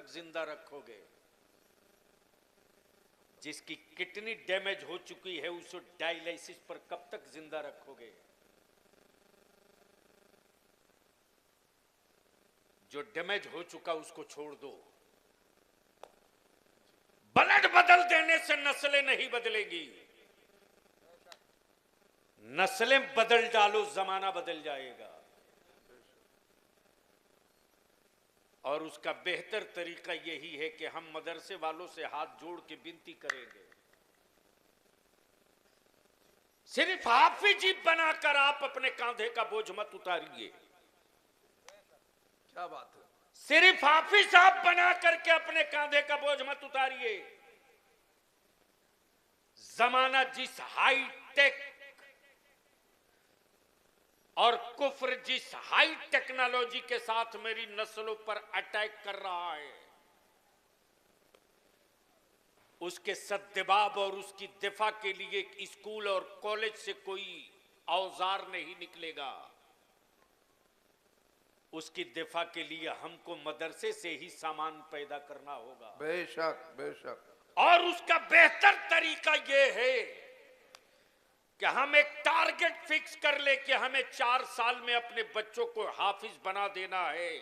तक जिंदा रखोगे? जिसकी किडनी डैमेज हो चुकी है उसे डायलिसिस पर कब तक जिंदा रखोगे? जो डैमेज हो चुका उसको छोड़ दो। ब्लड बदल देने से नस्लें नहीं बदलेगी। नस्लें बदल डालो, जमाना बदल जाएगा। और उसका बेहतर तरीका यही है कि हम मदरसे वालों से हाथ जोड़ के विनती करेंगे, सिर्फ हाफिज बनाकर आप अपने कांधे का बोझ मत उतारिए। क्या बात है। सिर्फ हाफिज साहब बना करके अपने कांधे का बोझ मत उतारिए। जमाना जिस हाईटेक और कुफ्र जिस हाई टेक्नोलॉजी के साथ मेरी नस्लों पर अटैक कर रहा है, उसके सद्दबाब और उसकी दिफा के लिए स्कूल और कॉलेज से कोई औजार नहीं निकलेगा। उसकी दिफा के लिए हमको मदरसे से ही सामान पैदा करना होगा। बेशक बेशक। और उसका बेहतर तरीका यह है कि हम एक टारगेट फिक्स कर ले कि हमें 4 साल में अपने बच्चों को हाफिज बना देना है।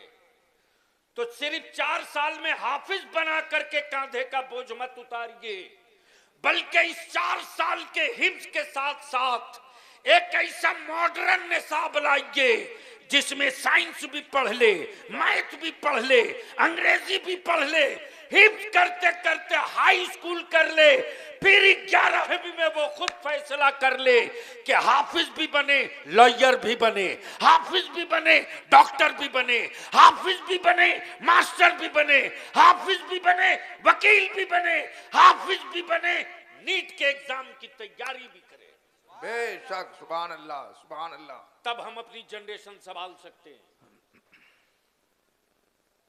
तो सिर्फ 4 साल में हाफिज बना करके कांधे का बोझ मत उतारिए, बल्कि इस 4 साल के हिफ्ज के साथ साथ एक ऐसा मॉडर्न निसाब लाइए जिसमें साइंस भी पढ़ ले, मैथ भी पढ़ ले, अंग्रेजी भी पढ़ ले, हिफ्ज करते करते हाई स्कूल कर ले, फिर 11वीं में वो खुद फैसला कर ले कि हाफिज भी बने, लॉयर भी बने, हाफिज भी बने, डॉक्टर भी बने, हाफिज भी बने, मास्टर भी बने, हाफिज भी बने, वकील भी बने, हाफिज भी बने, नीट के एग्जाम की तैयारी भी करे। बेशक। सुभान अल्लाह सुभान अल्लाह। तब हम अपनी जनरेशन संभाल सकते हैं।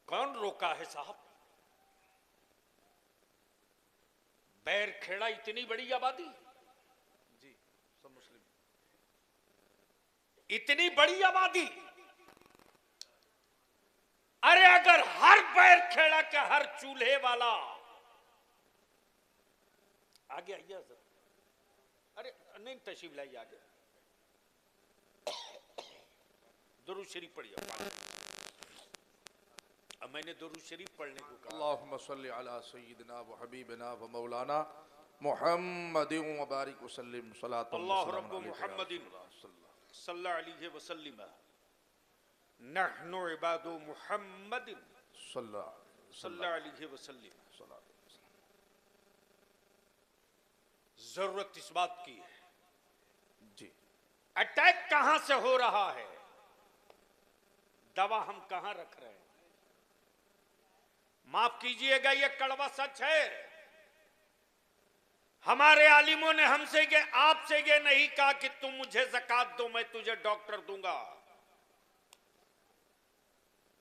कौन रोका है साहब? बैरखेड़ा इतनी बड़ी आबादी, जी सब मुस्लिम, इतनी बड़ी आबादी। अरे अगर हर बैरखेड़ा का हर चूल्हे वाला आगे आइए सर, अरे नहीं तशरीफ लाइए आगे, दुरूद शरीफ पढ़िए। अब मैंने दुरूद शरीफ पढ़ने को कहा। अल्लाहुम्मा सल्ली अला सय्यिदिना व हबीबिना व मौलाना मुहम्मदिन व बारिक व सल्लिम सलातन व अल्लाहु सलाम रब्बु मुहम्मदिन सल्लल्लाहु अलैहि वसल्लम नहनु इबादु मुहम्मदिन सल्लल्लाहु अलैहि वसल्लम। जरूरत इस बात की है, जी अटैक कहां से हो रहा है, दवा हम कहां रख रहे हैं? माफ कीजिएगा यह कड़वा सच है। हमारे आलिमों ने हमसे आपसे ये नहीं कहा कि तुम मुझे ज़कात दो मैं तुझे डॉक्टर दूंगा।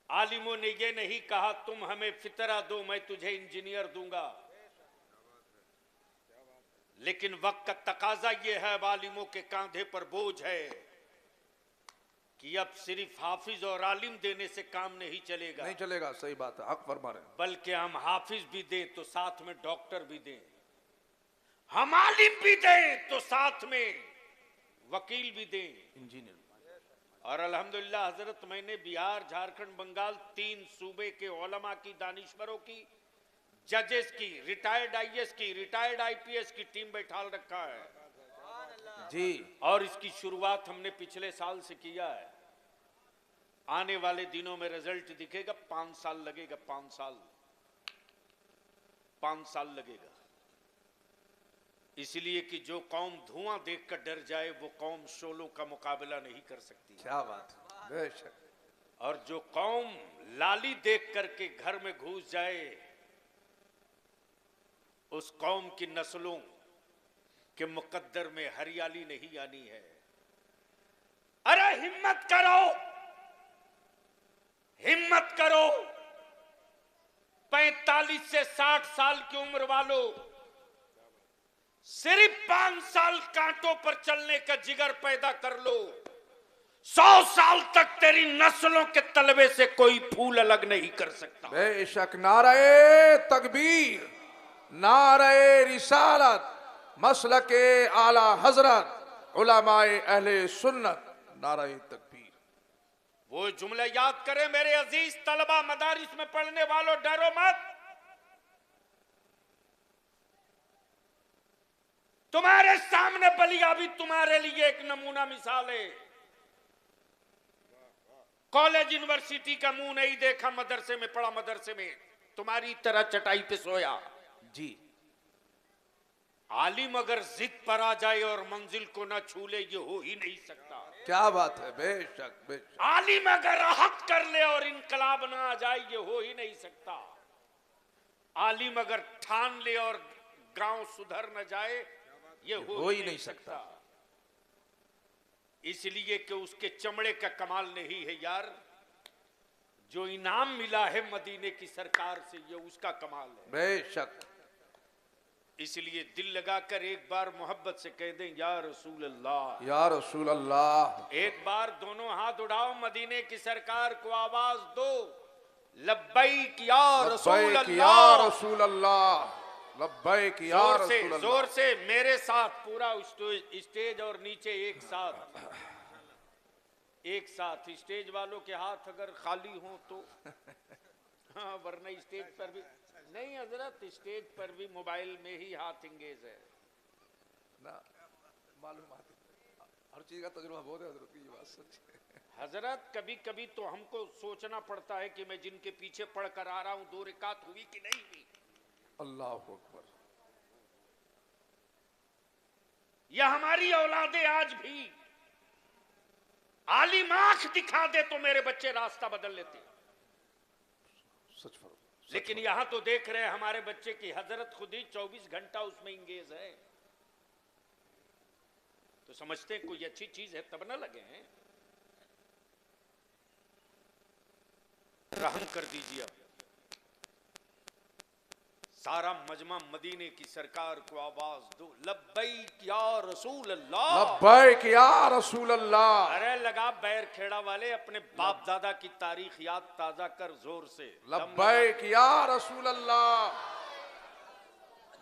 आलिमों ने ये नहीं कहा तुम हमें फितरा दो मैं तुझे इंजीनियर दूंगा। लेकिन वक्त का तकाजा ये है, आलिमों के कांधे पर बोझ है कि अब सिर्फ हाफिज और आलिम देने से काम नहीं चलेगा। नहीं चलेगा, सही बात है, हक फरमा रहे हैं। बल्कि हम हाफिज भी दें तो साथ में डॉक्टर भी दें, हम आलिम भी दें तो साथ में वकील भी दें, इंजीनियर। और अल्हम्दुलिल्लाह हजरत मैंने बिहार, झारखंड, बंगाल 3 सूबे के उलमा की, दानिश्वरों की, जजेस की, रिटायर्ड आईएएस की, रिटायर्ड आईपीएस की टीम बैठा रखा है जी। और इसकी शुरुआत हमने पिछले साल से किया है। आने वाले दिनों में रिजल्ट दिखेगा। 5 साल लगेगा, 5 साल लगेगा। इसलिए कि जो कौम धुआं देखकर डर जाए वो कौम शोलों का मुकाबला नहीं कर सकती। क्या बात है, बेशक। और जो कौम लाली देख करके घर में घुस जाए उस कौम की नस्लों के मुकद्दर में हरियाली नहीं आनी है। अरे हिम्मत करो, हिम्मत करो। 45 से 60 साल की उम्र वालों, सिर्फ 5 साल कांटों पर चलने का जिगर पैदा कर लो 100 साल तक तेरी नस्लों के तलबे से कोई फूल अलग नहीं कर सकता। बेशक। नारे तकबीर, नारे रिसालत, मसलके आला हजरत, उलमाए अहले सुन्नत, नारे तकबीर। वो जुमले याद करें मेरे अजीज तलबा, मदारिस में पढ़ने वालों, डरो मत। तुम्हारे सामने बलिया भी तुम्हारे लिए एक नमूना मिसाल है। कॉलेज यूनिवर्सिटी का मुंह नहीं देखा, मदरसे में पढ़ा, मदरसे में तुम्हारी तरह चटाई पे सोया। जी। आलिम अगर जिद पर आ जाए और मंजिल को ना छू ले, ये हो ही नहीं सकता। क्या बात है। बेशक बेशक। आलिम अगर राहत कर ले और इनकलाब ना आ जाए, ये हो ही नहीं सकता। आलिम अगर ठान ले और गांव सुधर न जाए, ये हो ही नहीं सकता। इसलिए कि उसके चमड़े का कमाल नहीं है यार, जो इनाम मिला है मदीने की सरकार से, ये उसका कमाल है। बेशक। इसलिए दिल लगाकर एक बार मोहब्बत से कह दें, या रसूल अल्लाह, या रसूल अल्लाह। एक बार दोनों हाथ उठाओ, मदीने की सरकार को आवाज दो, लब्बैक या रसूल लब्बैक या अल्लाह। रसूल अल्लाह, लब्बैक या रसूल अल्लाह। जोर से मेरे साथ पूरा स्टेज और नीचे एक साथ, एक साथ। स्टेज वालों के हाथ अगर खाली हो तो हाँ, वरना स्टेज पर भी नहीं हजरत, स्टेज पर भी मोबाइल में ही हाथ इंगेज है ना। मालूम हर चीज का तजुर्बा बहुत है हजरत की, ये बात सच है। हजरत कभी कभी तो हमको सोचना पड़ता है कि मैं जिनके पीछे पढ़ कर आ रहा हूं, 2 रकात हुई कि नहीं हुई। अल्लाह अकबर। यह हमारी औलादे आज भी, आलिम आंख दिखा दे तो मेरे बच्चे रास्ता बदल लेते। सच फरो। लेकिन यहां तो देख रहे हैं हमारे बच्चे की हजरत खुद ही 24 घंटा उसमें इंगेज है। तो समझते हैं कोई अच्छी चीज है तब ना लगे हैं। रहम कर दीजिए। सारा मजमा मदीने की सरकार को आवाज दो, लब्बैक या रसूल अल्लाह, लब्बैक या रसूल अल्लाह। अरे लगा बैर खेड़ा वाले, अपने बाप दादा की तारीख याद ताजा कर जोर से, लब्बैक या रसूल अल्लाह।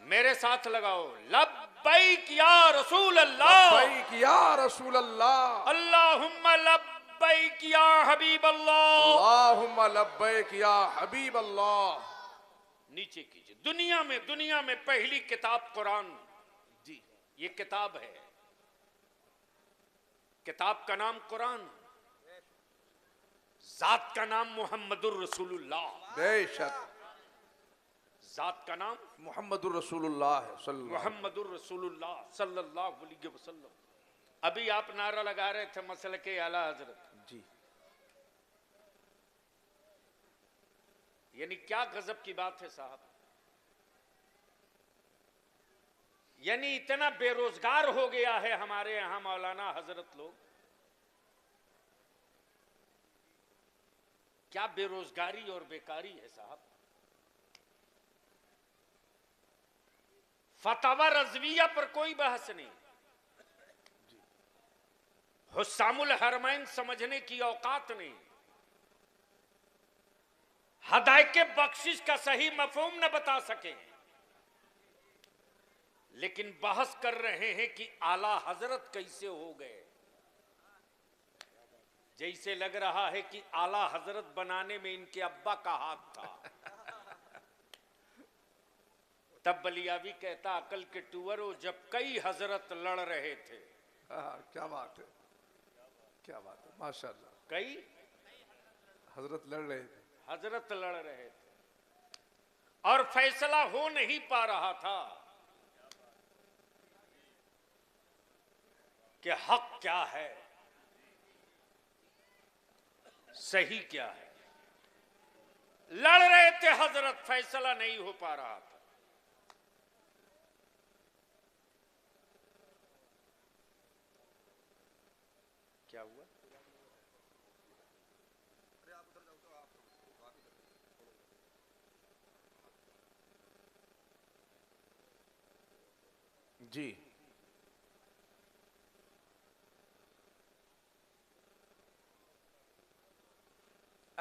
मेरे साथ लगाओ, लब्बैक या रसूल अल्लाह, लब्बैक या रसूल अल्लाह। अल्लाहुम्मा लब्बैक या हबीब अल्लाह, अल्लाहुम्मा लब्बैक या हबीब अल्लाह। नीचे कीजिए। दुनिया में पहली किताब कुरान जी, ये किताब है। किताब का नाम कुरान, जात का नाम मुहम्मदुर रसूलुल्लाह। बेशक। जात का नाम मुहम्मदुर रसूलुल्लाह, मुहम्मदुर रसूलुल्लाह सल्लल्लाहु अलैहि वसल्लम। अभी आप नारा लगा रहे थे मसल के आला हजरत जी। यानी क्या गजब की बात है साहब। यानी इतना बेरोजगार हो गया है हमारे यहां मौलाना हजरत लोग। क्या बेरोजगारी और बेकारी है साहब। फतवा रज़विया पर कोई बहस नहीं, हुस्सामुल हरमैन समझने की औकात नहीं, हदायके बख्शिश का सही मफहूम न बता सके, लेकिन बहस कर रहे हैं कि आला हजरत कैसे हो गए। जैसे लग रहा है कि आला हजरत बनाने में इनके अब्बा का हाथ था। तब बलियावी कहता, अकल के टूअरों जब कई हजरत लड़ रहे थे। क्या बात है, क्या बात है, माशाअल्लाह। कई हजरत लड़ रहे थे, हजरत लड़ रहे थे और फैसला हो नहीं पा रहा था कि हक क्या है, सही क्या है। लड़ रहे थे हजरत, फैसला नहीं हो पा रहा था। क्या हुआ? जी।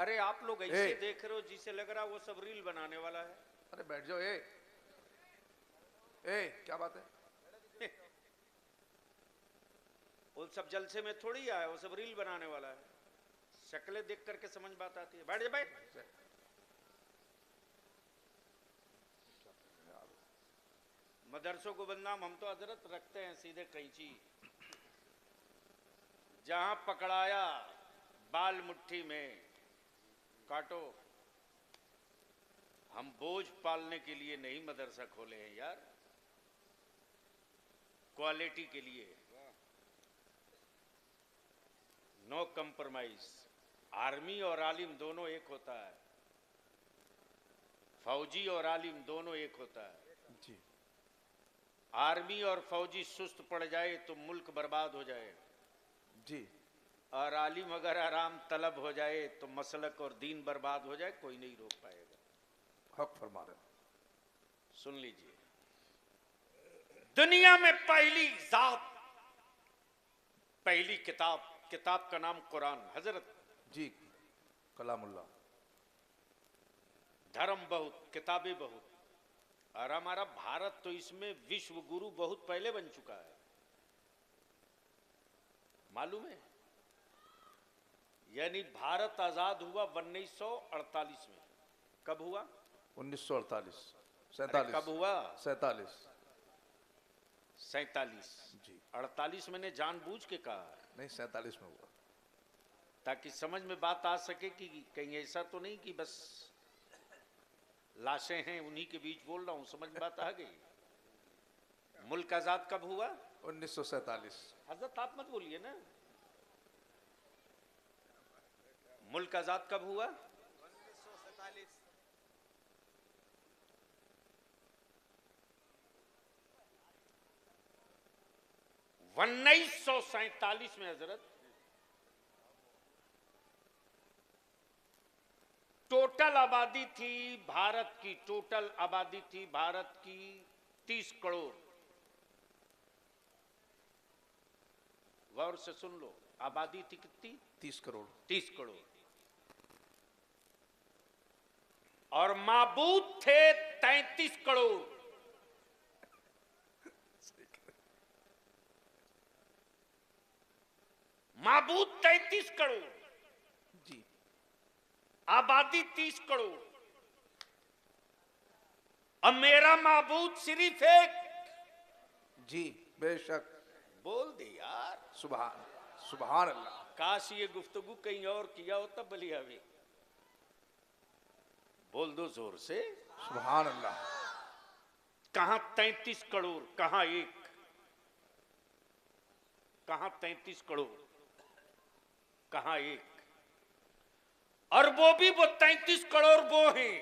अरे आप लोग ऐसे ए। देख रहे हो जिसे लग रहा है वो सब रील बनाने वाला है। अरे बैठ जाओ। ए क्या बात है? वो सब जलसे में थोड़ी आया, वो सब रील बनाने वाला है। शक्लें देख करके समझ बात आती है। बैठ जा भाई। मदरसों को बदनाम हम तो हजरत रखते हैं सीधे कैंची। जहां पकड़ाया बाल मुट्ठी में काटो। हम बोझ पालने के लिए नहीं मदरसा खोले हैं यार, क्वालिटी के लिए। No compromise. आर्मी और आलिम दोनों एक होता है, फौजी और आलिम दोनों एक होता है। जी आर्मी और फौजी सुस्त पड़ जाए तो मुल्क बर्बाद हो जाए जी। और आलिम अगर आराम तलब हो जाए तो मसलक और दीन बर्बाद हो जाए, कोई नहीं रोक पाएगा। हक फरमा रहे। सुन लीजिए, दुनिया में पहली जात, पहली किताब, किताब का नाम कुरान। हजरत जी कलामुल्लाह। धर्म बहुत, किताबें बहुत, और हमारा भारत तो इसमें विश्व गुरु बहुत पहले बन चुका है, मालूम है? यानी भारत आजाद हुआ 1948 में। कब हुआ? 1948 अरे 47 कब हुआ? 47 47। जी 48 मैंने जानबूझ के कहा है नहीं 47 में हुआ। ताकि समझ में बात आ सके कि कहीं ऐसा तो नहीं कि बस लाशें हैं उन्हीं के बीच बोल रहा हूं। समझ में बात आ गई। मुल्क आजाद कब हुआ? 1947। हजरत आप मत बोलिए ना। मुल्क आजाद कब हुआ? 1947। 1947 में हजरत। टोटल आबादी थी भारत की, टोटल आबादी थी भारत की 30 करोड़। गौर से सुन लो, आबादी थी कितनी? 30 करोड़। 30 करोड़। और माबूद थे 33 करोड़। माबूद 33 करोड़, जी आबादी 30 करोड़। अब मेरा माबूद सिर्फ एक। जी बेशक। बोल दे यार। सुभान सुभान अल्लाह। काश ये गुफ्तगू कहीं और किया होता बलिया में। बोल दो जोर से। सुभान अल्लाह। कहां 33 करोड़, कहां एक, कहां 33 करोड़, कहां एक। और वो भी वो 33 करोड़ वो हैं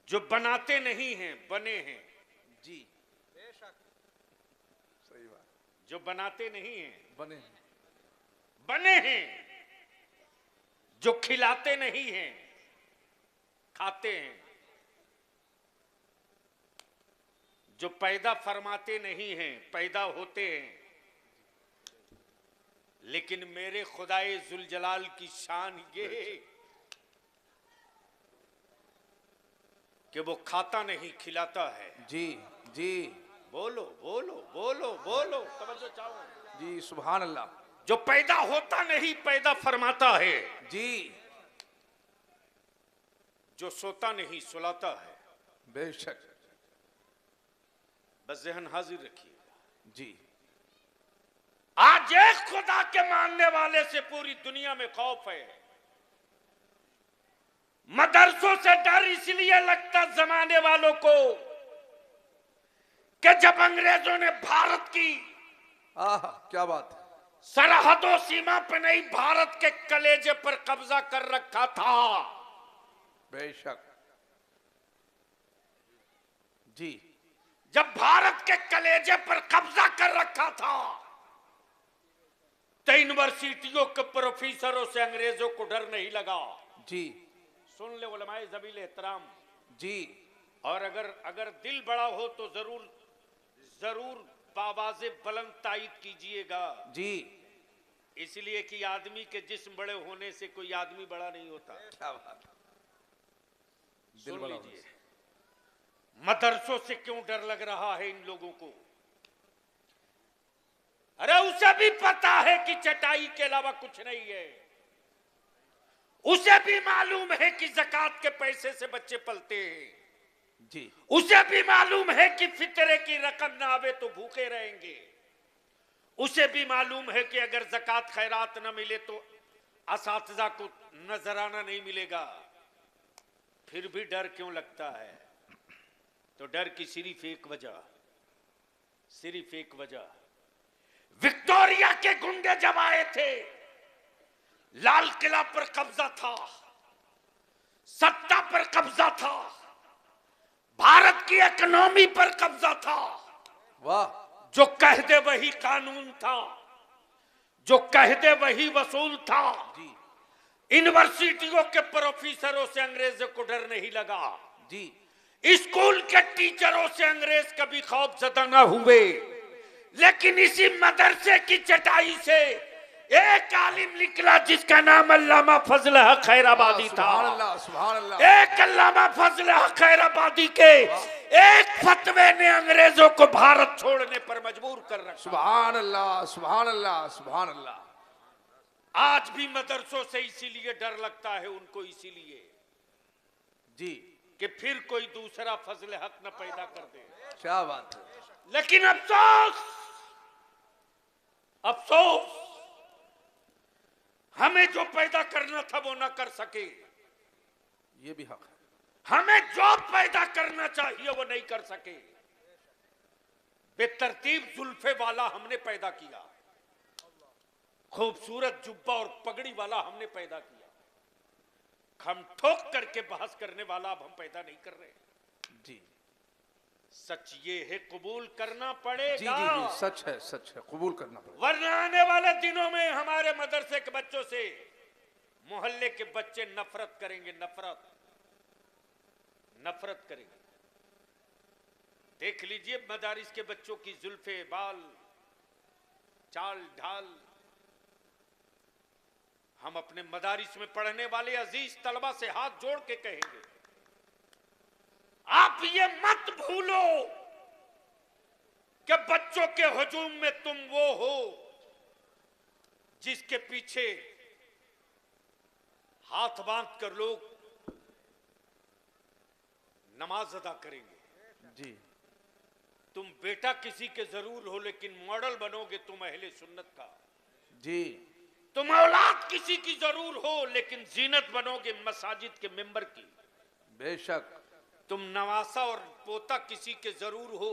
जो बनाते नहीं हैं, बने हैं। जी बेशक। सही बात। जो बनाते नहीं हैं, बने बने हैं। जो खिलाते नहीं हैं, खाते हैं। जो पैदा फरमाते नहीं हैं, पैदा होते हैं। लेकिन मेरे खुदाए जुलजलाल की शान ये कि वो खाता नहीं, खिलाता है। जी जी बोलो बोलो बोलो बोलो, तवज्जो चाहो। जी सुभान अल्लाह। जो पैदा होता नहीं, पैदा फरमाता है। जी जो सोता नहीं, सुलाता है। बेशक। बस जहन हाजिर रखिए। जी आज एक खुदा के मानने वाले से पूरी दुनिया में खौफ है। मदरसों से डर इसलिए लगता जमाने वालों को कि जब अंग्रेजों ने भारत की आह क्या बात है। सरहदों सीमा पर नहीं, भारत के कलेजे पर कब्जा कर रखा था। बेशक। जी जब भारत के कलेजे पर कब्जा कर रखा था तो यूनिवर्सिटियों के प्रोफेसरों से अंग्रेजों को डर नहीं लगा। जी सुन ले उलमाए ज़बील एहतराम। जी और अगर दिल बड़ा हो तो जरूर जरूर बाबाज़े बुलंद तायीद कीजिएगा। जी इसलिए कि आदमी के जिस्म बड़े होने से कोई आदमी बड़ा नहीं होता। क्या बात है। दिल सुन बड़ा लीजिए, मदरसों से क्यों डर लग रहा है इन लोगों को? अरे उसे भी पता है कि चटाई के अलावा कुछ नहीं है। उसे भी मालूम है कि ज़कात के पैसे से बच्चे पलते हैं। जी। उसे भी मालूम है कि फितरे की रकम ना आवे तो भूखे रहेंगे। उसे भी मालूम है कि अगर ज़कात खैरात न मिले तो असातिज़ा को नजराना नहीं मिलेगा। फिर भी डर क्यों लगता है? तो डर की सिर्फ एक वजह, विक्टोरिया के गुंडे जब आए थे, लाल किला पर कब्जा था, सत्ता पर कब्जा था, भारत की इकोनॉमी पर कब्जा था। वाह। जो कह दे वही कानून था, जो कह दे वही वसूल था। जी यूनिवर्सिटियों के प्रोफेसरों से अंग्रेजों को डर नहीं लगा। जी। स्कूल के टीचरों से अंग्रेज कभी खौफजदा न हुए। लेकिन इसी मदरसे की चटाई से एक आलिम निकला जिसका नाम अल्लामा फजल हक खैराबादी था। सुभान अल्लाह, सुभान अल्लाह। एक अल्लामा फजल हक खैराबादी के एक फतवे ने अंग्रेजों को भारत छोड़ने पर मजबूर कर रखा। सुभान अल्लाह, सुभान अल्लाह, सुभान अल्लाह। आज भी मदरसों से इसीलिए डर लगता है उनको, इसीलिए जी। कि फिर कोई दूसरा फजल हक न पैदा कर दे। क्या बात है। लेकिन अफसोस हमें जो पैदा करना था वो ना कर सके। ये भी हक है। हमें जो पैदा करना चाहिए वो नहीं कर सके। बेतरतीब जुल्फे वाला हमने पैदा किया, खूबसूरत जुब्बा और पगड़ी वाला हमने पैदा किया, हम ठोक करके बहस करने वाला अब हम पैदा नहीं कर रहे। जी। सच ये है, कबूल करना जी पड़ेगा। जी जी, सच है, सच है, कबूल करना पड़ेगा। वरना आने वाले दिनों में हमारे मदरसे के बच्चों से मोहल्ले के बच्चे नफरत करेंगे, नफरत करेंगे। देख लीजिए मदारिस के बच्चों की जुल्फे, बाल, चाल ढाल। हम अपने मदारिस में पढ़ने वाले अजीज तलबा से हाथ जोड़ के कहेंगे, आप ये मत भूलो कि बच्चों के हुजूम में तुम वो हो जिसके पीछे हाथ बांध कर लोग नमाज अदा करेंगे। जी। तुम बेटा किसी के जरूर हो, लेकिन मॉडल बनोगे तुम अहले सुन्नत का। जी। तुम औलाद किसी की जरूर हो, लेकिन जीनत बनोगे मसाजिद के मेंबर की। बेशक। तुम नवासा और पोता किसी के जरूर हो,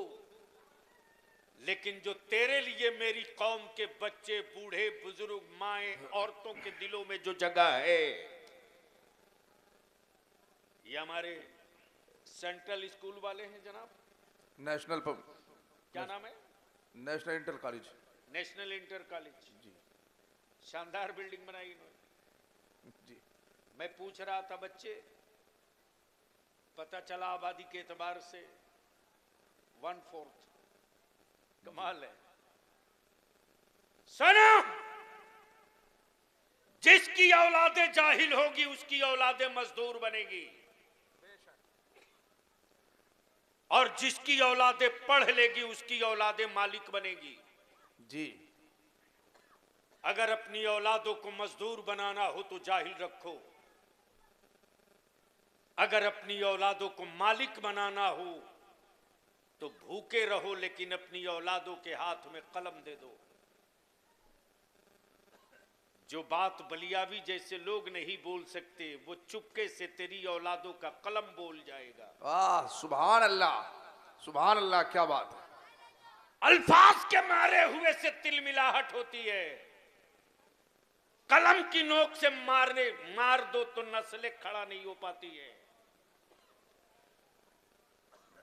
लेकिन जो तेरे लिए मेरी कौम के बच्चे, बूढ़े, बुजुर्ग, माएं, औरतों के दिलों में जो जगह है, ये हमारे सेंट्रल स्कूल वाले हैं जनाब। नेशनल क्या नाम है? National inter college. National inter college. जी। शानदार बिल्डिंग बनाई इन्होंने। जी। मैं पूछ रहा था बच्चे, पता चला आबादी के एतबार से 1/4। कमाल है। सुनो, जिसकी औलादें जाहिल होगी उसकी औलादें मजदूर बनेगी, और जिसकी औलादें पढ़ लेगी उसकी औलादें मालिक बनेगी। जी। अगर अपनी औलादों को मजदूर बनाना हो तो जाहिल रखो, अगर अपनी औलादों को मालिक बनाना हो तो भूखे रहो, लेकिन अपनी औलादों के हाथ में कलम दे दो। जो बात बलियावी जैसे लोग नहीं बोल सकते, वो चुपके से तेरी औलादों का कलम बोल जाएगा। वाह, सुभान अल्लाह, सुभान अल्लाह, क्या बात है। अल्फाज के मारे हुए से तिलमिलाहट होती है, कलम की नोक से मार दो तो नस्लें खड़ा नहीं हो पाती है।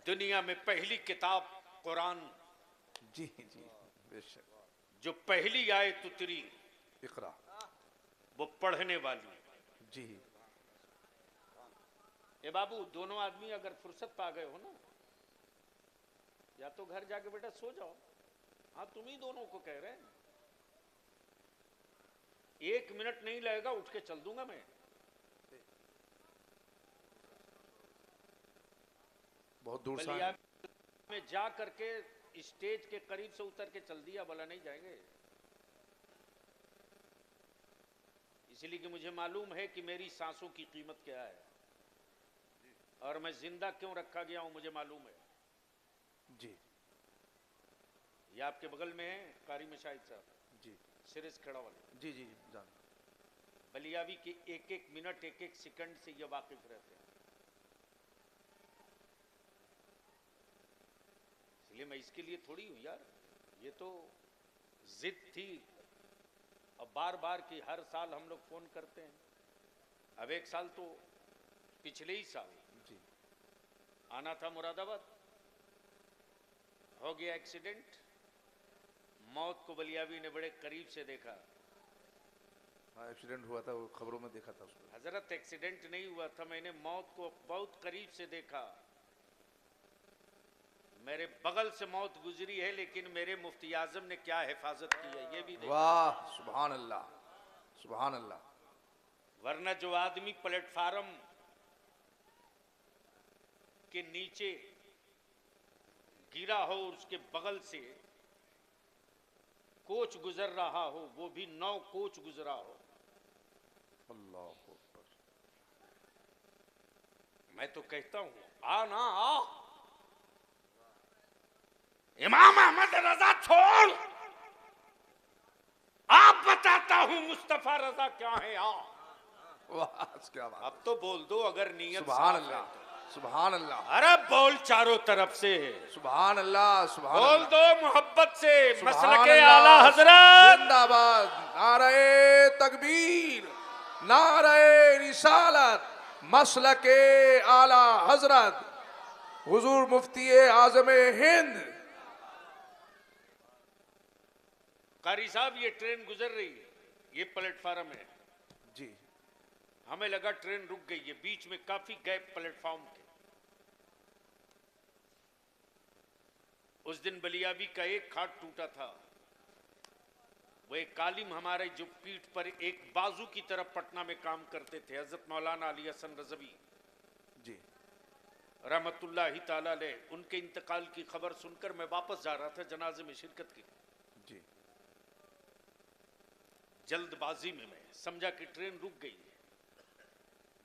दुनिया में पहली किताब कुरान, जी जी, बेशक। जो पहली आयत उतरी इकरा, वो पढ़ने वाली। जी। ए बाबू, दोनों आदमी अगर फुर्सत पा गए हो ना, या तो घर जाके बेटा सो जाओ। हाँ, तुम ही दोनों को कह रहे हैं। 1 मिनट नहीं लगेगा, उठ के चल दूंगा मैं। बहुत दूर से बलिया आए। में जा करके स्टेज के करीब से उतर के चल दिया, बोला नहीं जाएंगे। इसलिए कि मुझे मालूम है कि मेरी सांसों की कीमत क्या है और मैं जिंदा क्यों रखा गया हूं, मुझे मालूम है। जी ये आपके बगल में है कारी मशाहिद साहब, जी सिरिस खड़ा वाले। जी जी जान। बलियावी के एक एक मिनट एक एक सेकंड से ये वाकिफ रहते हैं। इसलिए मैं इसके लिए थोड़ी हूं यार, ये तो जिद थी। अब बार बार की हर साल हम लोग फोन करते हैं। अब एक साल तो पिछले ही साल जी आना था मुरादाबाद, हो गया एक्सीडेंट। मौत को बलियावी ने बड़े करीब से देखा। हाँ एक्सीडेंट हुआ था, वो खबरों में देखा था उसको। हजरत एक्सीडेंट नहीं हुआ था, मैंने मौत को बहुत करीब से देखा। मेरे बगल से मौत गुजरी है, लेकिन मेरे मुफ्ती आजम ने क्या हिफाजत की है ये भी देखा। वाह सुभान अल्लाह सुभान अल्लाह। वरना जो आदमी प्लेटफार्म के नीचे गिरा हो, उसके बगल से कोच गुजर रहा हो, वो भी 9 कोच गुजरा हो। अल्लाह अकबर। मैं तो कहता हूं आ ना आ, इमाम अहमद रजा छोड़, आप बताता हूं मुस्तफा रजा क्या है। आ वाह क्या बात। अब तो बोल दो अगर नीयत सुभान साफ है अल्लाह तो। सुभान अल्लाह अरे बोल चारों तरफ से, सुभान अल्लाह सुभान बोल अल्लाह। दो मोहब्बत से। सुभान मसलके अल्लाह, आला हजरत जिंदाबाद। नारे तकबीर, नारे रिसालत, मसलके आला हजरत हुजूर मुफ्ती आजम हिंद। कारी साहब ये ट्रेन गुजर रही है, ये प्लेटफार्म है। जी हमें लगा ट्रेन रुक गई है, बीच में काफी गैप प्लेटफॉर्म थे। उस दिन बलियावी का एक खाट टूटा था। वो एक कालिम हमारे जो पीठ पर एक बाजू की तरफ पटना में काम करते थे, हजरत मौलाना अली हसन रजवी जी रहमतुल्लाहि ताला अलैह, उनके इंतकाल की खबर सुनकर मैं वापस जा रहा था जनाजे में शिरकत की। जी जल्दबाजी में मैं समझा कि ट्रेन रुक गई है।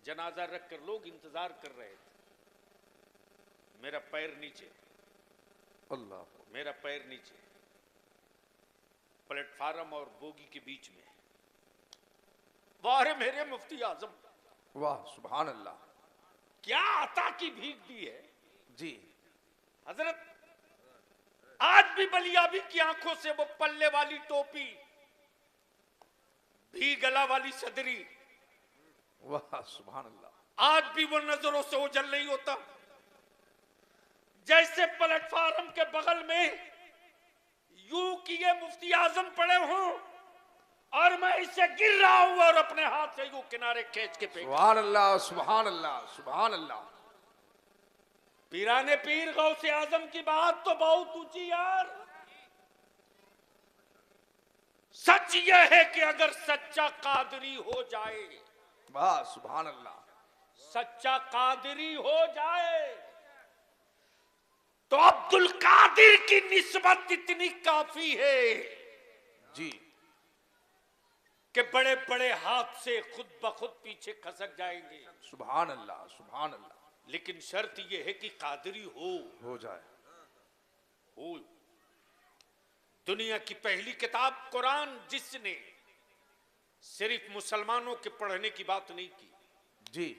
जनाजा रख कर लोग इंतजार कर रहे थे। मेरा पैर नीचे, अल्लाह मेरा पैर नीचे, प्लेटफार्म और बोगी के बीच में। वाह मेरे मुफ्ती आजम, वाह सुभान अल्लाह। क्या अता की भीख दी है जी हजरत। आज भी बलियाबी की आंखों से वो पल्ले वाली टोपी, भी गला वाली सदरी, वाह सुभान अल्लाह। आज भी वो नजरों से ओझल नहीं होता। जैसे प्लेटफार्म के बगल में यूं किए मुफ्ती आजम पड़े हों और मैं इससे गिर रहा हूं और अपने हाथ से यूं किनारे खींच के फेंक। सुभान अल्लाह सुभान अल्लाह सुभान अल्लाह। पीराने पीर गौसे आजम की बात तो बहुत ऊंची यार। सच यह है कि अगर सच्चा कादरी हो जाए, वाह सुभान अल्लाह। सच्चा कादरी हो जाए, तो अब्दुल कादिर की निस्बत इतनी काफी है जी कि बड़े बड़े हाथ से खुद ब खुद पीछे खसक जाएंगे। सुभान अल्लाह सुभान अल्लाह। लेकिन शर्त यह है कि कादरी हो जाए। हो। दुनिया की पहली किताब कुरान, जिसने सिर्फ मुसलमानों के पढ़ने की बात नहीं की, जी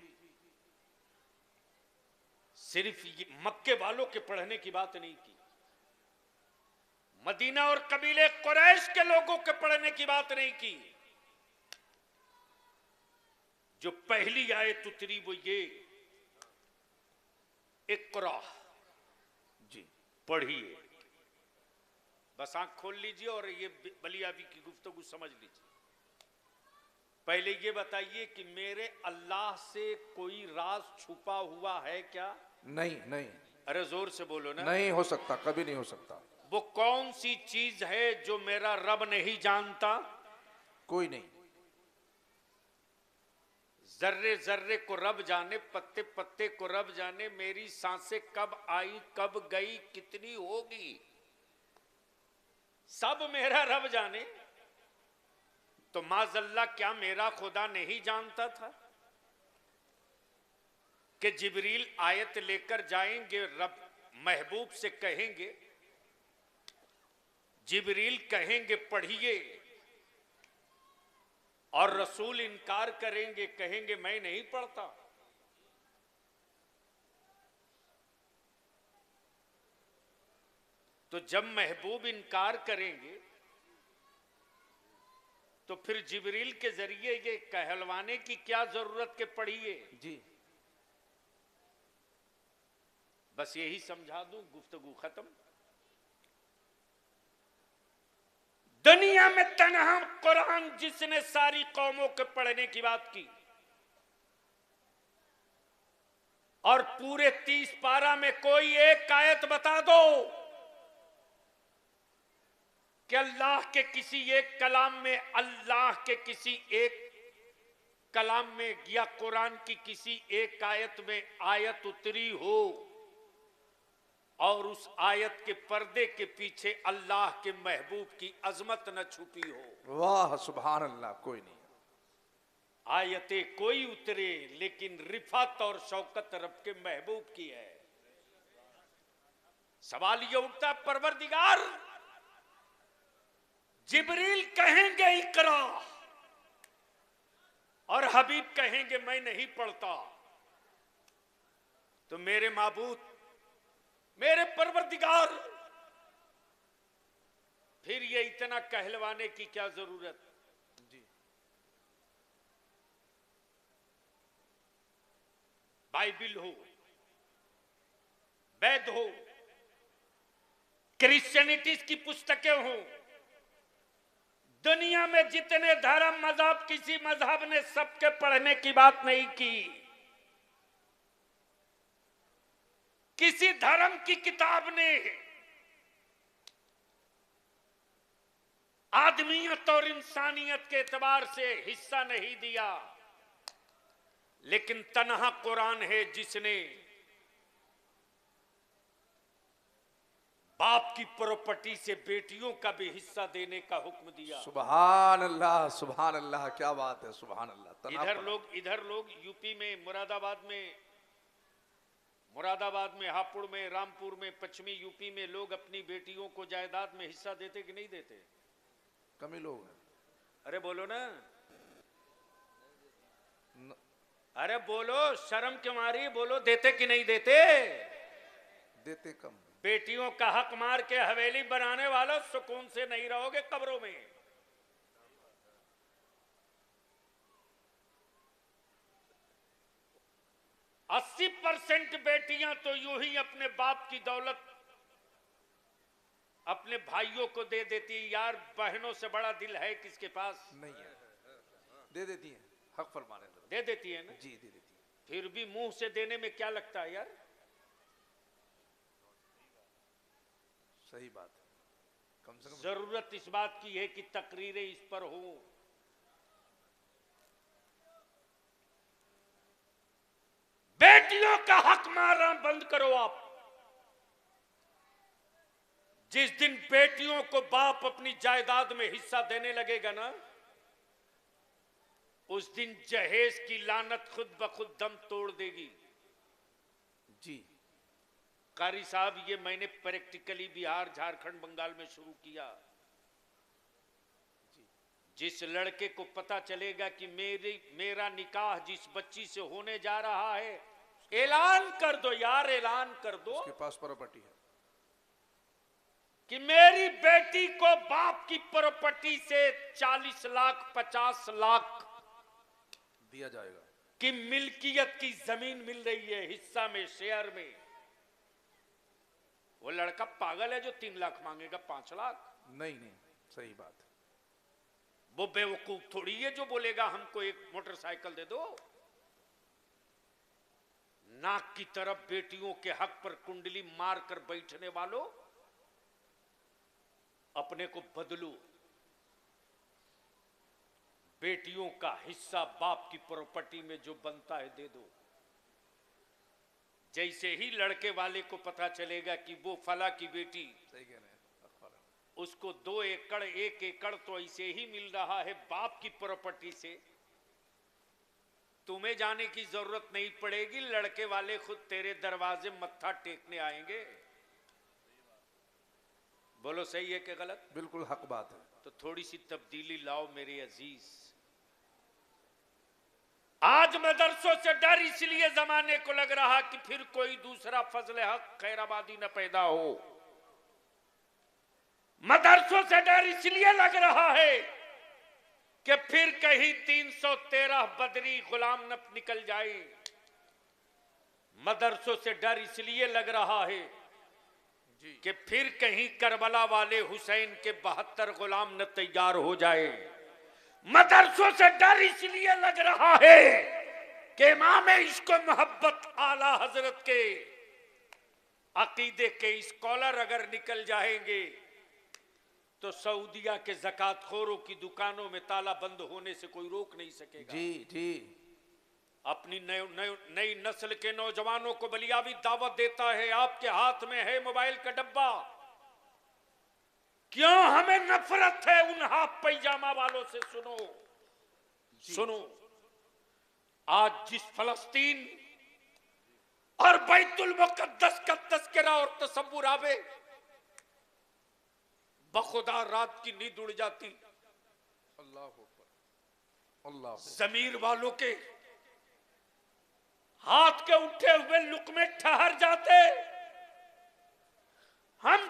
सिर्फ मक्के वालों के पढ़ने की बात नहीं की, मदीना और कबीले कुरैश के लोगों के पढ़ने की बात नहीं की। जो पहली आयत उतरी वो ये, इक़रा, जी पढ़िए। बस आंख खोल लीजिए और ये बलियाबी की गुफ्तगू समझ लीजिए। पहले ये बताइए कि मेरे अल्लाह से कोई राज छुपा हुआ है क्या? नहीं नहीं अरे जोर से बोलो ना। नहीं हो सकता, कभी नहीं हो सकता। वो कौन सी चीज है जो मेरा रब नहीं जानता? कोई नहीं। जर्रे जर्रे को रब जाने, पत्ते पत्ते को रब जाने, मेरी सांसें कब आई कब गई कितनी होगी, सब मेरा रब जाने। तो माजल्ला क्या मेरा खुदा नहीं जानता था कि जिब्रील आयत लेकर जाएंगे, रब महबूब से कहेंगे, जिब्रील कहेंगे पढ़िए, और रसूल इनकार करेंगे, कहेंगे मैं नहीं पढ़ता। तो जब महबूब इनकार करेंगे तो फिर जिब्रील के जरिए ये कहलवाने की क्या जरूरत के पढ़िए। जी बस यही समझा दूं, गुफ्तगू खत्म। दुनिया में तन्हा कुरान जिसने सारी कौमों के पढ़ने की बात की, और पूरे 30 पारा में कोई एक आयत बता दो कि अल्लाह के किसी एक कलाम में, अल्लाह के किसी एक कलाम में या कुरान की किसी एक आयत में आयत उतरी हो और उस आयत के पर्दे के पीछे अल्लाह के महबूब की अजमत न छुपी हो। वाह सुभान अल्लाह, कोई नहीं। आयतें कोई उतरे लेकिन रिफत और शौकत रब के महबूब की है। सवाल यह उठता है, परवरदिगार जिब्रील कहेंगे इकरा और हबीब कहेंगे मैं नहीं पढ़ता, तो मेरे माबूद, मेरे परवरदिगार, फिर ये इतना कहलवाने की क्या जरूरत। जी बाइबिल हो, वेद हो, क्रिश्चियनिटीज की पुस्तकें हो, दुनिया में जितने धर्म मजहब, किसी मजहब ने सबके पढ़ने की बात नहीं की। किसी धर्म की किताब ने आदमियत और इंसानियत के एतबार से हिस्सा नहीं दिया, लेकिन तन्हा कुरान है जिसने बाप की प्रॉपर्टी से बेटियों का भी हिस्सा देने का हुक्म दिया। सुभान अल्लाह, सुभान अल्लाह, क्या बात है, सुभान अल्लाह। इधर लोग यूपी में, मुरादाबाद में, हापुड़ में, रामपुर में, पश्चिमी यूपी में लोग अपनी बेटियों को जायदाद में हिस्सा देते कि नहीं देते? कम ही लोग हैं। अरे बोलो ना, अरे बोलो, शर्म क्यों मारी, बोलो, देते कि नहीं देते? देते कम। बेटियों का हक मार के हवेली बनाने वालों, सुकून से नहीं रहोगे कब्रों में। 80% बेटियां तो यूं ही अपने बाप की दौलत अपने भाइयों को दे देती। यार, बहनों से बड़ा दिल है किसके पास? नहीं है, दे देती है, हक फरमाने दे देती है ना। जी दे देती है। फिर भी मुंह से देने में क्या लगता है यार? सही बात है। कम से कम जरूरत इस बात की है कि तकरीरें इस पर हो। बेटियों का हक मारना बंद करो आप। जिस दिन बेटियों को बाप अपनी जायदाद में हिस्सा देने लगेगा ना, उस दिन जहेज की लानत खुद ब खुद दम तोड़ देगी। जी कारी साहब, ये मैंने प्रैक्टिकली बिहार, झारखंड, बंगाल में शुरू किया। जिस लड़के को पता चलेगा कि मेरा निकाह जिस बच्ची से होने जा रहा है, ऐलान कर दो यार, ऐलान कर दो उसके पास प्रॉपर्टी है कि मेरी बेटी को बाप की प्रॉपर्टी से 40 लाख 50 लाख दिया जाएगा की मिल्कियत की जमीन मिल रही है, हिस्सा में, शेयर में। वो लड़का पागल है जो 3 लाख मांगेगा 5 लाख। नहीं नहीं, सही बात है। वो बेवकूफ थोड़ी है जो बोलेगा हमको एक मोटरसाइकिल दे दो। नाक की तरफ बेटियों के हक पर कुंडली मार कर बैठने वालों, अपने को बदलो। बेटियों का हिस्सा बाप की प्रॉपर्टी में जो बनता है दे दो। जैसे ही लड़के वाले को पता चलेगा कि वो फला की बेटी, सही कह रहे हैं, उसको 2 एकड़ 1 एकड़ तो ऐसे ही मिल रहा है बाप की प्रॉपर्टी से, तुम्हें जाने की जरूरत नहीं पड़ेगी, लड़के वाले खुद तेरे दरवाजे मत्था टेकने आएंगे। बोलो सही है कि गलत? बिल्कुल हक बात है। तो थोड़ी सी तब्दीली लाओ मेरे अजीज। आज मदरसों से डर इसलिए जमाने को लग रहा कि फिर कोई दूसरा फजल हक खैराबादी न पैदा हो। मदरसों से डर इसलिए लग रहा है कि फिर कहीं 313 बदरी गुलाम न निकल जाए। मदरसों से डर इसलिए लग रहा है कि फिर कहीं करबला वाले हुसैन के 72 गुलाम न तैयार हो जाए। मदरसों से डर इसलिए लग रहा है कि इमाम इश्क मोहब्बत आला हजरत के अकीदे के स्कॉलर अगर निकल जाएंगे तो सऊदिया के ज़कात खोरों की दुकानों में ताला बंद होने से कोई रोक नहीं सकेगा। जी जी। अपनी नई नस्ल के नौजवानों को बलियावी दावत देता है, आपके हाथ में है मोबाइल का डब्बा। क्यों हमें नफरत है उन हाफ पैजामा वालों से? सुनो सुनो, आज जिस फलस्तीन और बैतुल मुकद्दस का तस्करा और तसव्वुर आवे, बखुदा रात की नींद उड़ जाती। अल्लाह अकबर, अल्लाह। जमीर वालों के हाथ के उठे हुए लुकमे ठहर जाते। हम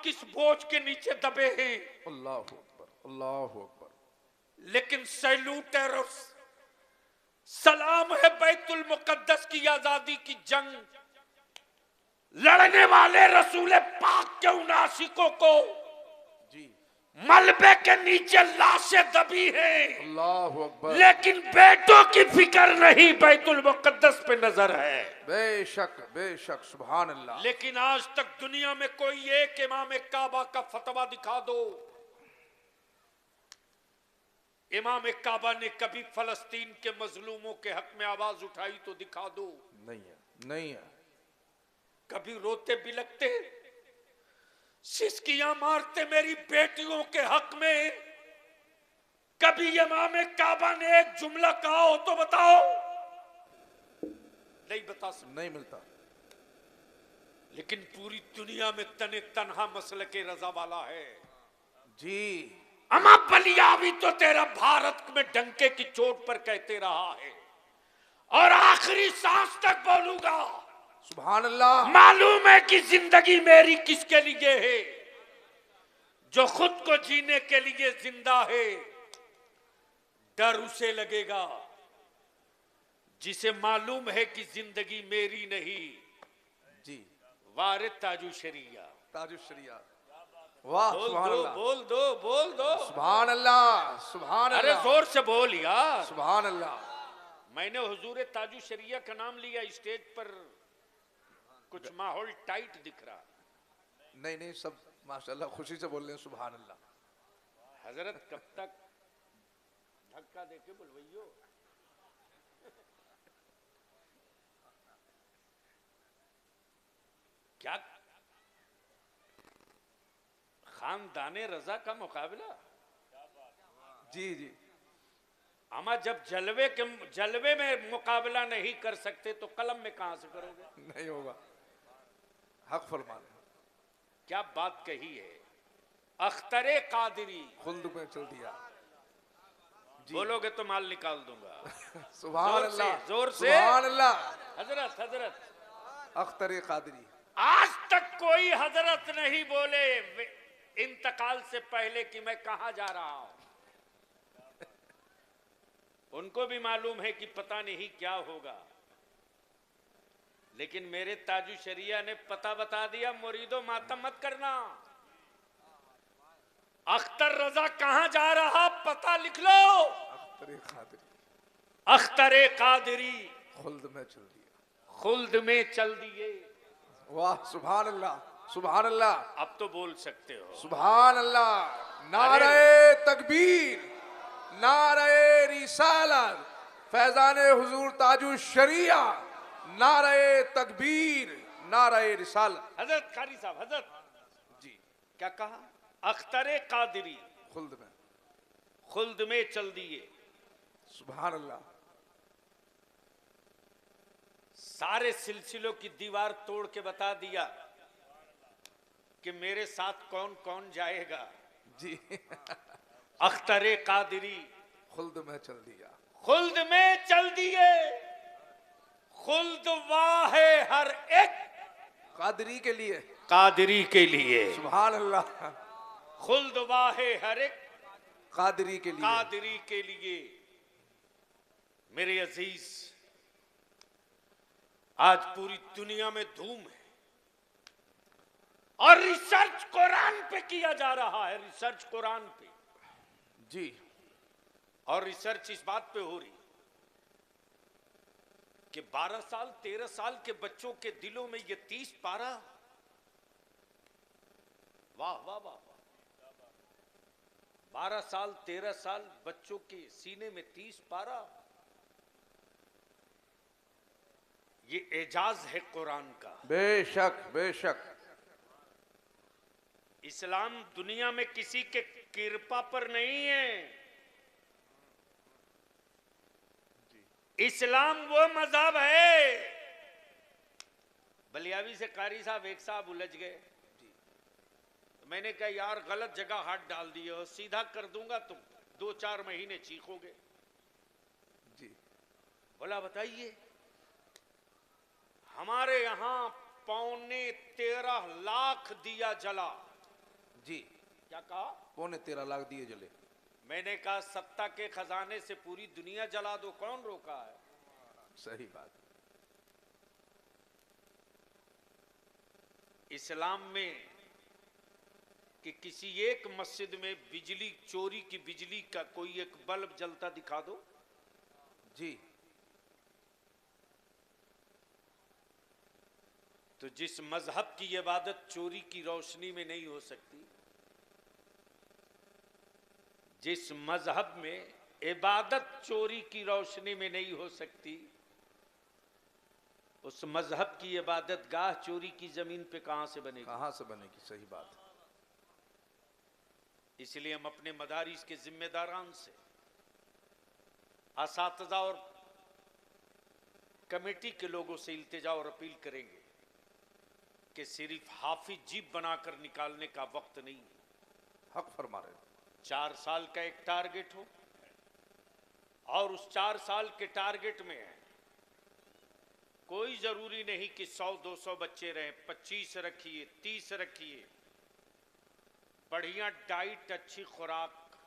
किस बोझ के नीचे दबे हैं। अल्लाह अकबर, अल्लाह अकबर। लेकिन सैल्यूट और सलाम है बैतुल मुकद्दस की आजादी की जंग लड़ने वाले रसूल पाक के उन आशिकों को जी। मलबे के नीचे लाशें दबी हैं, अल्लाह अकबर। लेकिन बेटों की फिक्र नहीं, बैतुल मुकद्दस पे नजर है। बेशक बेशक, सुभान अल्लाह। लेकिन आज तक दुनिया में कोई एक इमाम काबा का फतवा दिखा दो। इमाम काबा ने कभी फलस्तीन के मजलूमों के हक में आवाज उठाई तो दिखा दो। नहीं है, नहीं है। कभी रोते बिलखते सिसकियां मारते मेरी बेटियों के हक में, कभी इमाम काबा ने एक जुमला कहा हो तो बताओ? नहीं बता सकते, नहीं मिलता। लेकिन पूरी दुनिया में तने तनहा मसल के रजा वाला है। जी। अमा बलियावी तो तेरा भारत में डंके की चोट पर कहते रहा है और आखिरी सांस तक बोलूंगा। सुभान अल्लाह। मालूम है कि जिंदगी मेरी किसके लिए है? जो खुद को जीने के लिए जिंदा है। डर उसे लगेगा जिसे मालूम है कि जिंदगी मेरी नहीं। जी। वारिद ताजु शरिया, ताजु शरिया। वाह, सुभान अल्लाह। बोल दो, बोल दो। सुभान अल्लाह, सुभान अल्लाह। अरे जोर से बोल यार। सुभान अल्लाह। मैंने हुजूर ताजु शरिया का नाम लिया, स्टेज पर कुछ माहौल टाइट दिख रहा। नहीं नहीं, सब माशाल्लाह खुशी से बोल रहे हैं। सुभान अल्लाह। हजरत कब तक धक्का देके बुलवाइयो? क्या खानदाने रजा का मुकाबला? जी जी। अमा जब जलवे में मुकाबला नहीं कर सकते तो कलम में कहां से करोगे? नहीं होगा। हक फरमान। क्या बात कही है। अख्तरे कादरी खुल्द में चल दिया। बोलोगे तो माल निकाल दूंगा। सुभान अल्लाह, जोर से। सुभान अल्लाह। हजरत अख्तरे कादरी। आज तक कोई हजरत नहीं बोले इंतकाल से पहले कि मैं कहां जा रहा हूं। उनको भी मालूम है कि पता नहीं क्या होगा, लेकिन मेरे ताजु शरिया ने पता बता दिया। मुरीदो मातम मत करना। अख्तर रजा कहां जा रहा पता लिख लो। अख्तरे कादरी। अख्तरे कादरी खुल्द में चल दिया। खुल्द में चल दिए। वाह, सुभान अल्लाह, सुभान अल्लाह, अब तो बोल सकते हो। सुभान अल्लाह। नारे तकबीर, नारे रिसालत, फैजान हुजूर ताजु शरिया, नारे तकबीर, नारे रिसालत। हजरत कारी साहब, हजरत जी, क्या कहा? अख्तरे कादिरी खुल्द में चल दिए। सुभान अल्लाह। सारे सिलसिलों की दीवार तोड़ के बता दिया कि मेरे साथ कौन कौन जाएगा। जी, अख्तरे कादिरी खुल्द में चल दिया। खुल्द में चल दिए। खुल्द वाहे हर एक कादरी के लिए, कादिरी के लिए। सुभान अल्लाह। खुल्द वाहे हर एक कादरी के लिए, कादिरी के लिए। मेरे अजीज, आज पूरी दुनिया में धूम है और रिसर्च कुरान पे किया जा रहा है, रिसर्च कुरान पे। जी, और रिसर्च इस बात पे हो रही कि 12 साल 13 साल के बच्चों के दिलों में ये 30 पारा। वाह वाह वाह। 12 साल 13 साल बच्चों के सीने में 30 पारा। ये एजाज है कुरान का। बेशक बेशक। इस्लाम दुनिया में किसी के कृपा पर नहीं है। इस्लाम वो मजहब है। बलियावी से कारी साहब एक साहब उलझ गए। तो मैंने कहा यार गलत जगह हाथ डाल दिए हो, सीधा कर दूंगा तुम 2-4 महीने चीखोगे। जी, बोला बताइए। हमारे यहां 13.25 लाख दिया जला। जी, क्या कहा? 13.25 लाख दिए जले। मैंने कहा सत्ता के खजाने से पूरी दुनिया जला दो, कौन रोका है? सही बात। इस्लाम में कि किसी एक मस्जिद में बिजली चोरी की बिजली का कोई एक बल्ब जलता दिखा दो। जी, तो जिस मजहब की इबादत चोरी की रोशनी में नहीं हो सकती, जिस मजहब में इबादत चोरी की रोशनी में नहीं हो सकती, उस मजहब की इबादत गाह चोरी की जमीन पे कहां से बनेगी? कहां से बनेगी? सही बात। इसलिए हम अपने मदारिस के जिम्मेदारान से, असातिज़ा और कमेटी के लोगों से इल्तिजा और अपील करेंगे कि सिर्फ हाफिज जीप बनाकर निकालने का वक्त नहीं। हक फरमा रहे। 4 साल का एक टारगेट हो और उस 4 साल के टारगेट में है कोई जरूरी नहीं कि 100-200 बच्चे रहे, 25 रखिए, 30 रखिए। बढ़िया डाइट, अच्छी खुराक।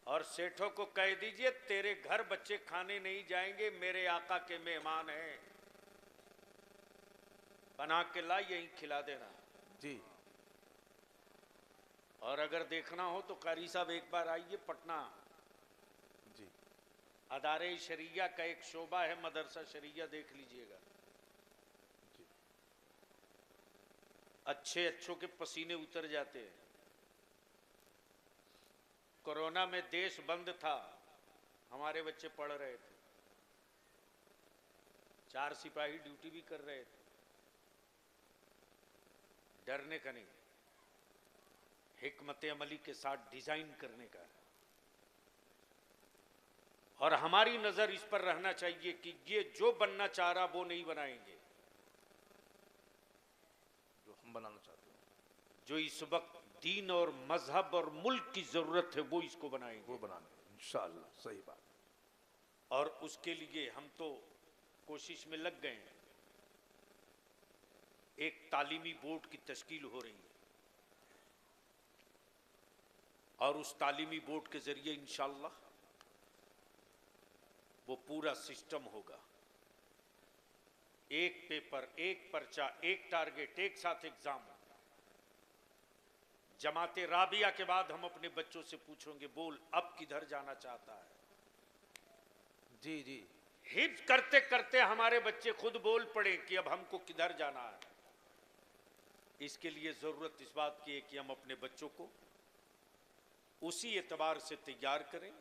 और सेठों को कह दीजिए तेरे घर बच्चे खाने नहीं जाएंगे, मेरे आका के मेहमान हैं, बना के ला यहीं खिला देना। जी, और अगर देखना हो तो कारी साहब एक बार आइए पटना। जी, अदारे शरिया का एक शोबा है मदरसा शरिया, देख लीजिएगा। अच्छों के पसीने उतर जाते हैं। कोरोना में देश बंद था, हमारे बच्चे पढ़ रहे थे, 4 सिपाही ड्यूटी भी कर रहे थे। डरने का नहीं, हिकमत अमली के साथ डिजाइन करने का। और हमारी नजर इस पर रहना चाहिए कि ये जो बनना चाह रहा वो नहीं बनाएंगे, जो हम बनाना चाहते हैं, जो इस वक्त दीन और मजहब और मुल्क की जरूरत है वो इसको बनाएंगे, वो बनाने इंशाअल्लाह। सही बात। और उसके लिए हम तो कोशिश में लग गए हैं। एक तालीमी बोर्ड की तश्कील हो रही है और उस तालीमी बोर्ड के जरिए इंशाअल्लाह वो पूरा सिस्टम होगा। एक पेपर, एक पर्चा, एक टारगेट, एक साथ एग्जाम। जमाते राबिया के बाद हम अपने बच्चों से पूछेंगे बोल अब किधर जाना चाहता है। जी, जी, हिफ्ज करते करते हमारे बच्चे खुद बोल पड़े कि अब हमको किधर जाना है। इसके लिए जरूरत इस बात की है कि हम अपने बच्चों को उसी एतबार से तैयार करें